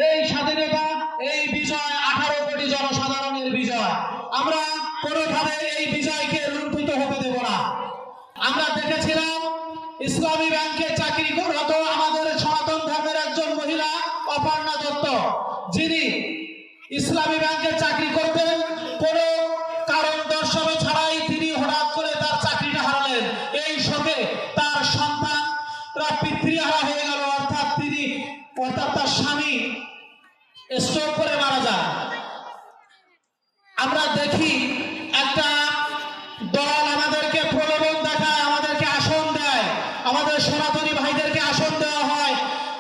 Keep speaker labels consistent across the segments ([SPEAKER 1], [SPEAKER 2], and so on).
[SPEAKER 1] এই স্বাধীনতা, এই বিজয় 18 কোটি জনসাধারণের বিজয়। আমরা কোনোভাবে এই বিজয়কে লুণ্ঠিত হতে দেব না। আমরা দেখেছিলাম ইসলামী ব্যাংকে চাকরিরত আমাদের সনাতন ধর্মের একজন মহিলা অপর্ণা দত্ত, যিনি ইসলামী ব্যাংকে চাকরি করতেন, কোনো কারণ দর্শানো ছাড়াই তিনি হঠাৎ করে তার চাকরিটা হারালেন। এই শোকে তার সন্তানরা পিতৃহারা হয়ে গেল, অর্থাৎ তার স্বামী স্ট্রোক করে মারা যায়। আমরা দেখি একটা দল আমাদেরকে প্রলোভন দেখায়, আমাদেরকে আসন দেয়, আমাদের সনাতনী ভাইদেরকে আসন দেওয়া হয়।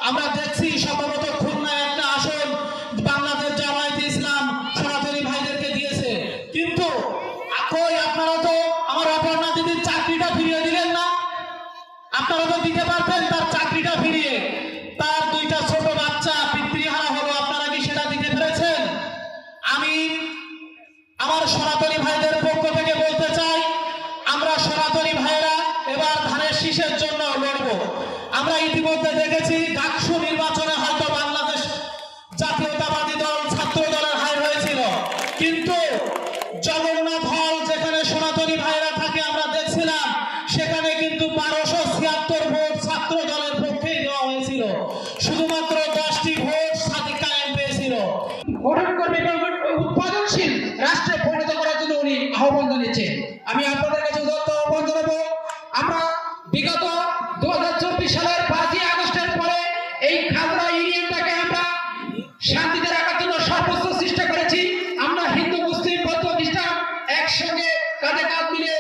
[SPEAKER 1] আমরা দেখছি সম্ভবত খুলনায় একটা আসন বাংলাদেশ জামায়াতে ইসলাম সনাতনী ভাইদেরকে দিয়েছে, কিন্তু কই আপনারা তো আমার অপর্ণা দিদির চাকরিটা ফিরিয়ে দিলেন না। আপনারা তো দিতে পারতেন তার চাকরিটা ফিরিয়ে। তার দুইটা ছোট বাচ্চা পিতৃহারা হলো, আপনারা কি সেটা দিতে পেরেছেন? আমি আমার সনাতনী ভাইদের পক্ষ থেকে বলতে চাই, আমরা সনাতনী ভাইরা এবার ধানের শীষের জন্য লড়বো। আমরা ইতিমধ্যে দেখেছি ডাকসু নির্বাচনে হয়তো বাংলাদেশ জাতীয়তাবাদী দল ছাত্র দলের হার হয়েছিল, কিন্তু জগন্নাথ হল যেখানে সনাতনী ভাইরা থাকে আমরা দেখছিলাম সেখানে কিন্তু 1276 ভোট ছাত্র দলের পক্ষেই দেওয়া হয়েছিল, শুধুমাত্র 10টি ভোট সাদিক কায়েম পেয়েছিল।
[SPEAKER 2] গঠন করবে উৎপাদনশীল রাষ্ট্রে পরিণত করার জন্য উনি আহ্বান জানিয়েছেন। আমি আপনাদের কাছে উদাত্ত আহ্বান জানাবো, আমরা বিগত 2024 সালের 5ই আগস্টের পরে এই খাগড়া ইউনিয়নটাকে আমরা শান্তিতে রাখার জন্য সর্বোচ্চ চেষ্টা করেছি। আমরা হিন্দু মুসলিম বৌদ্ধ খ্রিস্টান একসঙ্গে কাঁধে কাঁধ মিলে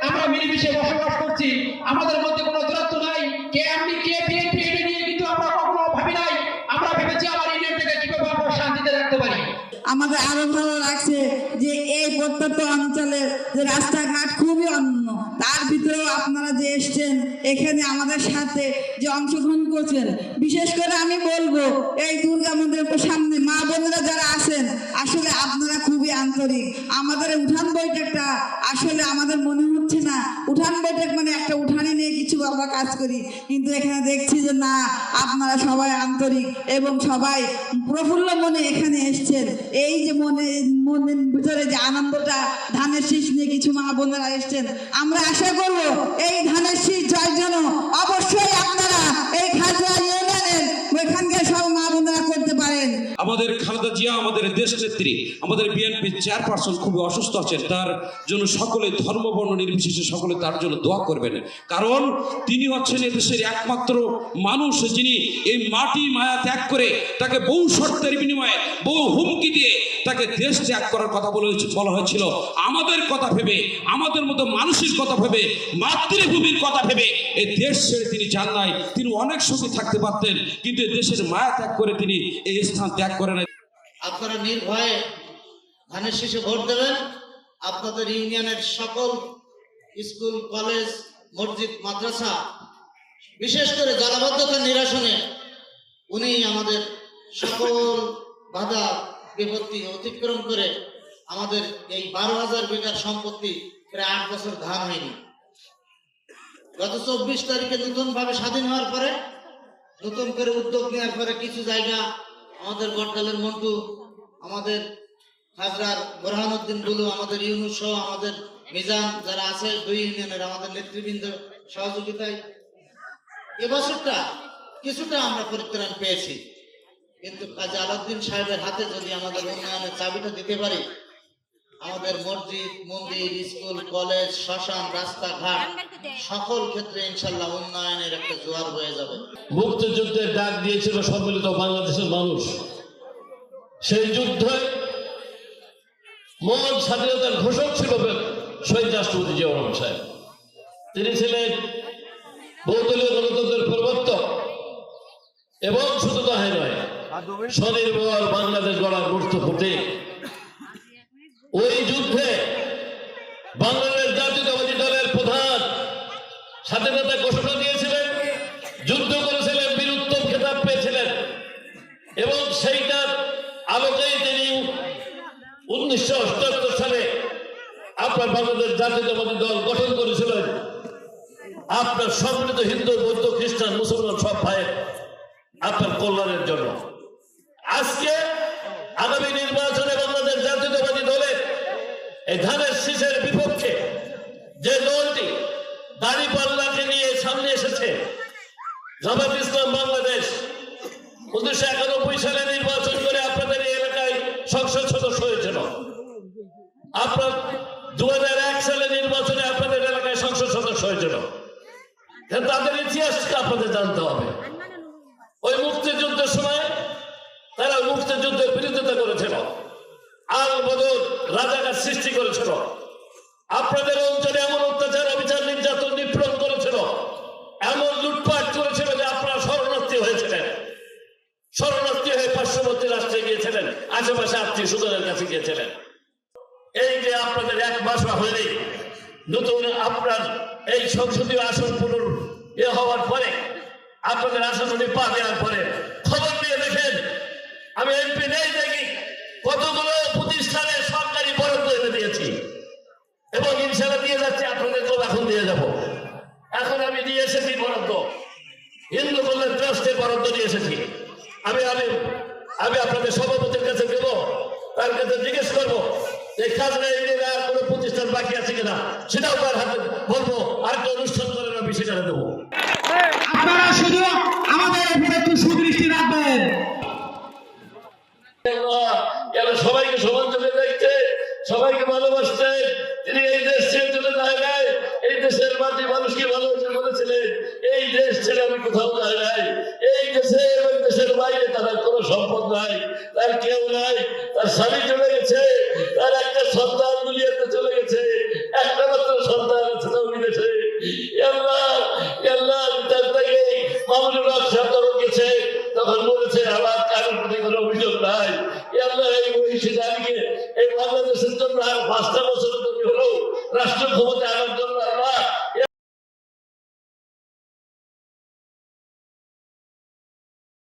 [SPEAKER 2] আমরা মিলেমিশে বসবাস করছি। আমাদের মধ্যে কোনো দূরত্ব নাই, কে এমনি কে বিএনপি এটা নিয়ে কিন্তু আমরা কখনো ভাবি নাই। আমরা ভেবেছি আমার ইউনিয়নটাকে কিভাবে আমরা শান্তিতে রাখতে পারি।
[SPEAKER 3] আমাদের আরো ভালো লাগছে যে এই প্রত্যন্ত অঞ্চলের যে রাস্তাঘাট খুবই অন্য, তার ভিতরেও আপনারা যে এসছেন এখানে আমাদের সাথে যে অংশগ্রহণ করছেন, বিশেষ করে আমি বলবো এই দুর্গা মন্দিরের সামনে মা বোনেরা যারা আছেন, আসলে আপনারা খুবই আন্তরিক। আমাদের উঠান বৈঠকটা আসলে আমাদের মনে হচ্ছে না উঠান বৈঠক মানে একটা উঠানে নিয়ে কিছু আমরা কাজ করি, কিন্তু এখানে দেখছি যে না, আপনারা সবাই আন্তরিক এবং সবাই প্রফুল্ল মনে এখানে এসছেন। এই যে মনের ভিতরে যে আনন্দটা, ধানের শীষ নিয়ে কিছু মা বোনেরা এসছেন, আমরা আশা করব এই ধানের শীষ জয়ের জন্য অবশ্যই আপনারা এই খাগড়া ইউনিয়নের ওইখানকার সব মা বোনেরা করতে পারেন।
[SPEAKER 4] আমাদের খালেদা জিয়া, আমাদের দেশ নেত্রী, আমাদের বিএনপি চেয়ারপারসন খুবই অসুস্থ আছেন, তার জন্য সকলে ধর্ম বর্ণ নির্বিশেষে সকলে তার জন্য দোয়া করবেন, কারণ তিনি হচ্ছেন এদেশের একমাত্র মানুষ যিনি এই মাটি মায়া ত্যাগ করে তাকে বহু শর্তের বিনিময়ে বহু হুমকি দিয়ে তাকে দেশ ত্যাগ করার কথা বলা হয়েছিল। আমাদের কথা ভেবে, আমাদের মতো মানুষের কথা ভেবে, মাতৃভূমির কথা ভেবে এই দেশ ছেড়ে তিনি যান নাই। তিনি অনেক সুখী থাকতে পারতেন, কিন্তু এই দেশের মায়া ত্যাগ করে তিনি এই স্থান ত্যাগ করেন।
[SPEAKER 5] আপনারা নির্ভয়ে ধানের শীষে ভোট দেবেন। আপনাদের ইউনিয়নের সকল স্কুল, কলেজ, মসজিদ, মাদ্রাসা, বিশেষ করে জলাবদ্ধতা নিরসনে উনি আমাদের সকল বাধা বিপত্তি অতিক্রম করে আমাদের এই 12,000 বিঘার সম্পত্তি প্রায় 8 বছর ধান হয়নি। গত 24 তারিখে নতুন ভাবে স্বাধীন হওয়ার পরে, নতুন করে উদ্যোগ নেওয়ার পরে কিছু জায়গা আমাদের বটগালের মন্টু, আমাদের খাগড়ার বোরহানুদ্দিন বুলু, আমাদের ইউনুস সহ আমাদের মিজান যারা আছে 2 ইউনিয়নের আমাদের নেতৃবৃন্দ সহযোগিতায় এবছরটা কিছুটা আমরা পরিত্রাণ পেয়েছি। কিন্তু কাজী আলাউদ্দিন সাহেবের হাতে যদি আমাদের উন্নয়নের চাবিটা দিতে পারি, আমাদের মসজিদ, মন্দির, স্কুল, কলেজ, শ্মশান, রাস্তাঘাট সকল ক্ষেত্রে ইনশাল্লাহ উন্নয়নের একটা জোয়ার হয়ে যাবে।
[SPEAKER 6] মুক্তিযুদ্ধের ডাক দিয়েছিল সম্মিলিত বাংলাদেশের মানুষ। সেই যুদ্ধে মহান স্বাধীনতার ঘোষক ছিল শহীদ রাষ্ট্রপতি জিয়াউর রহমান সাহেব। তিনি ছিলেন বহুদলীয় গণতন্ত্রের প্রবর্তক এবং শুধু তাই নয়, স্বনির্ভর বাংলাদেশ গড়ার মূর্ত ফুটে ওই যুদ্ধে বাংলাদেশ জাতীয়তাবাদী দলের প্রধান স্বাধীনতা ঘোষণা দিয়েছিলেন, যুদ্ধ করেছিলেন, বীরোত্তম খেতাব পেয়েছিলেন এবং সেইটার আলোকেই তিনি 1978 সালে আপনার বাংলাদেশ জাতীয়তাবাদী দল গঠন করেছিলেন। আপনার সম্মিলিত হিন্দু, বৌদ্ধ, খ্রিস্টান, মুসলমান সব ভাইয়ের আপনার কল্যাণের জন্য। আজকে আগামী নির্বাচনে বাংলাদেশ জাতীয়তাবাদী দলের এই ধানের শীষের বিপক্ষে যে দলটি দাঁড়িপাল্লাকে নিয়ে সামনে এসেছে, জামাত ইসলাম বাংলাদেশ 1991 সালে নির্বাচন করে আপনাদের এই এলাকায় সংসদ সদস্য হয়েছিল। আপনার 2001 সালে নির্বাচনে আপনাদের এলাকায় সংসদ সদস্য হয়েছিল। তাদের ইতিহাসকে আপনাদের জানতে হবে। ওই মুক্তিযুদ্ধের সময় তারা মুক্তিযুদ্ধের বিরোধিতা করেছিল, আল বদল রাজাকার সৃষ্টি করেছিল, আপনাদের অঞ্চলে এমন অত্যাচার অবিচার নির্যাতন নিপীড়ন করেছিল, এমন লুটপাট করেছিল যে আপনারা শরণার্থী হয়েছিলেন। শরণার্থী হয়ে পার্শ্ববর্তী রাষ্ট্রে গিয়েছিলেন, আশেপাশে আত্মীয় স্বজনের কাছে গিয়েছিলেন। এই যে আপনাদের এক মাস হয়নি, নতুন আপনার এই সংসদীয় আসন পুনর হওয়ার পরে, আপনাদের আসনে পা দেওয়ার পরে খবর নিয়ে দেখেন, আমি এমপি নেই দেখি কতগুলো প্রতিষ্ঠানে সরকারি বরাদ্দ এনে দিয়েছি এবং ইনশাল্লাহ দিয়ে যাচ্ছে, আপনাদেরকেও এখন দিয়ে যাব। এখন আমি দিয়ে এসেছি বরাদ্দ, হিন্দু কল্যাণ ট্রাস্টের বরাদ্দ দিয়ে এসেছি। আমি আমি আমি আপনাদের সভাপতির কাছে দেব, তার কাছে জিজ্ঞেস করবো যে খাজনা এরিয়ার আর কোনো প্রতিষ্ঠান বাকি আছে কিনা, সেটাও তার হাতে বলবো। আর একটা অনুষ্ঠান করেন, আমি সেখানে দেবো।
[SPEAKER 1] আপনারা শুধু আমাদের উপরে একটু সুদৃষ্টি রাখবেন।
[SPEAKER 6] সবাইকে সমান চোখে দেখতে, সবাইকে ভালোবাসতে, তিনি এই দেশ ছেড়ে চলে যায় নাই, এই দেশের মাটি মানুষকে ভালোবাসে বলেছিলেন, এই দেশ ছেড়ে আমি কোথাও যাই নাই। এই দেশে এবং দেশের বাইরে তার কোনো সম্পদ নাই, তার কেউ নাই, তার স্বামী চলে গেছে, তার একটা সন্তান দুনিয়াতে চলে গেছে, একটা মাত্র সন্তান আছে বিদেশে। আল্লাহ আল্লাহ তার থেকে মামুনুর হক সরকার গেছে, তখন বলেছে আমার কারোর প্রতি কোনো অভিযোগ নাই। আল্লাহ এই বয়সে দাঁড়িয়ে এই বাংলাদেশের জন্য আর 5টা বছর হলো রাষ্ট্র ক্ষমতা আনার জন্য